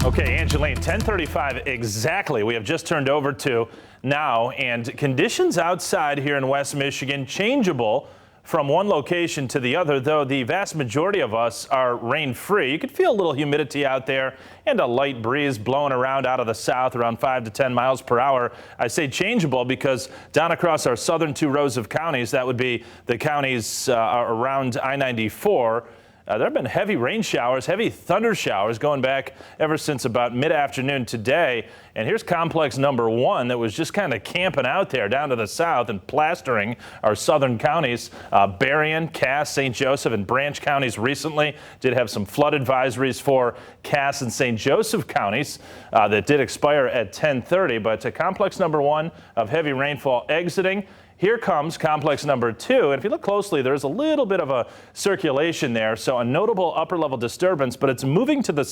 Okay, Angeline, 10:35 exactly. We have just turned over to now, and conditions outside here in West Michigan changeable from one location to the other, though the vast majority of us are rain-free. You could feel a little humidity out there and a light breeze blowing around out of the south around 5 to 10 miles per hour. I say changeable because down across our southern two rows of counties, that would be the counties around I-94, there have been heavy rain showers, heavy thunder showers going back ever since about mid-afternoon today. And here's complex number one that was just kind of camping out there down to the south and plastering our southern counties. Berrien, Cass, St. Joseph, and Branch counties recently did have some flood advisories for Cass and St. Joseph counties that did expire at 10:30. But complex number one of heavy rainfall exiting. Here comes complex number two, and if you look closely, there's a little bit of a circulation there, so a notable upper level disturbance, but it's moving to the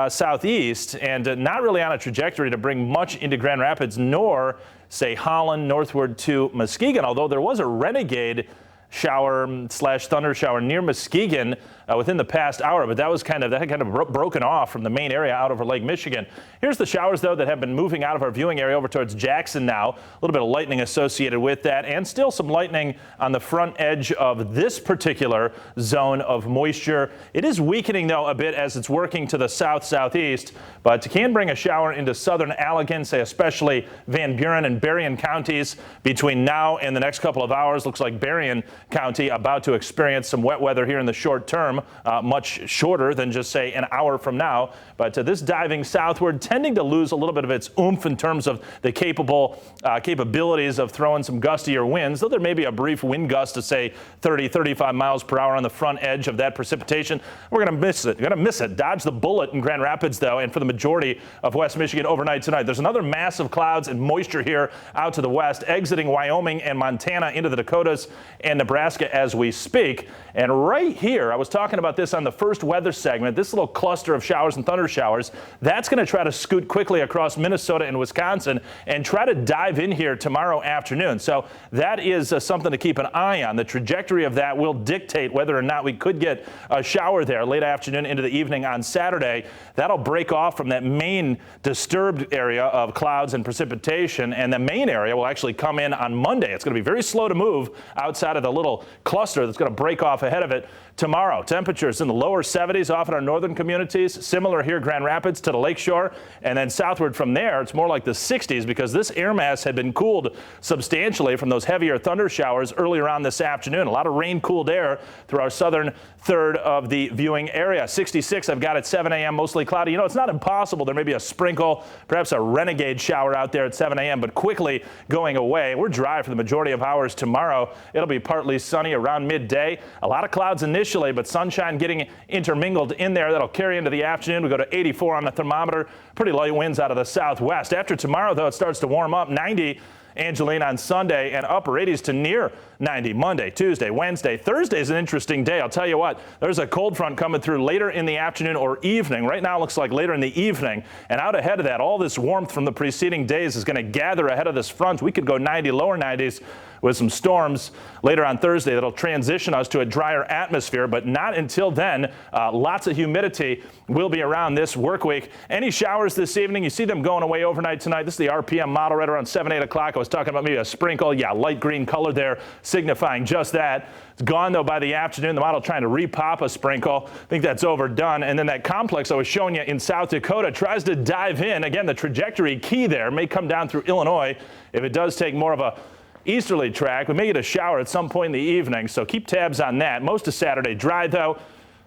southeast and not really on a trajectory to bring much into Grand Rapids, nor say Holland northward to Muskegon, although there was a renegade shower slash thunder shower near Muskegon within the past hour, but that had kind of broken off from the main area out over Lake Michigan. Here's the showers, though, that have been moving out of our viewing area over towards Jackson now. A little bit of lightning associated with that, and still some lightning on the front edge of this particular zone of moisture. It is weakening, though, a bit as it's working to the south-southeast, but can bring a shower into southern Allegan, say especially Van Buren and Berrien counties between now and the next couple of hours. Looks like Berrien County about to experience some wet weather here in the short term, much shorter than just say an hour from now. But this diving southward tending to lose a little bit of its oomph in terms of the capabilities of throwing some gustier winds, though there may be a brief wind gust to say 30, 35 miles per hour on the front edge of that precipitation. We're going to miss it. We're going to miss it. Dodge the bullet in Grand Rapids, though, and for the majority of West Michigan overnight tonight. There's another mass of clouds and moisture here out to the west, exiting Wyoming and Montana into the Dakotas and Nebraska as we speak. And right here, I was talking about this on the first weather segment, this little cluster of showers and thunder showers, that's going to try to scoot quickly across Minnesota and Wisconsin and try to dive in here tomorrow afternoon. So that is something to keep an eye on. The trajectory of that will dictate whether or not we could get a shower there late afternoon into the evening on Saturday. That'll break off from that main disturbed area of clouds and precipitation, and the main area will actually come in on Monday. It's going to be very slow to move outside of the little cluster that's going to break off ahead of it tomorrow. Temperatures in the lower 70s off in our northern communities, similar here Grand Rapids to the lakeshore, and then southward from there it's more like the 60s because this air mass had been cooled substantially from those heavier thunder showers earlier on this afternoon. A lot of rain cooled air through our southern third of the viewing area. 66 I've got at 7 a.m. mostly cloudy. You know, it's not impossible there may be a sprinkle, perhaps a renegade shower out there at 7 a.m. but quickly going away. We're dry for the majority of hours tomorrow. It'll be partly sunny around midday. A lot of clouds initially, but sunshine getting intermingled in there. That'll carry into the afternoon. We go to 84 on the thermometer. Pretty light winds out of the southwest. After tomorrow, though, it starts to warm up. 90 Angeline on Sunday, and upper 80s to near 90 Monday, Tuesday, Wednesday. Thursday is an interesting day. I'll tell you what, there's a cold front coming through later in the afternoon or evening. Right now it looks like later in the evening, and out ahead of that, all this warmth from the preceding days is going to gather ahead of this front. We could go 90, lower 90s with some storms later on Thursday that'll transition us to a drier atmosphere, but not until then. Lots of humidity will be around this work week. Any showers this evening, you see them going away overnight tonight. This is the RPM model right around 7, 8 o'clock. I was talking about maybe a sprinkle. Yeah, light green color there signifying just that. It's gone, though, by the afternoon. The model trying to repop a sprinkle. I think that's overdone. And then that complex I was showing you in South Dakota tries to dive in. Again, the trajectory key there may come down through Illinois. If it does take more of a easterly track, we may get a shower at some point in the evening, so keep tabs on that. Most of Saturday dry, though,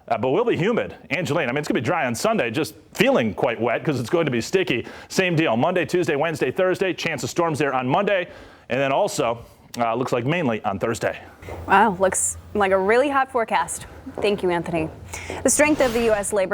but will be humid. Angeline, I mean, it's going to be dry on Sunday, just feeling quite wet because it's going to be sticky. Same deal. Monday, Tuesday, Wednesday, Thursday. Chance of storms there on Monday. And then also, looks like mainly on Thursday. Wow, looks like a really hot forecast. Thank you, Anthony. The strength of the U.S. labor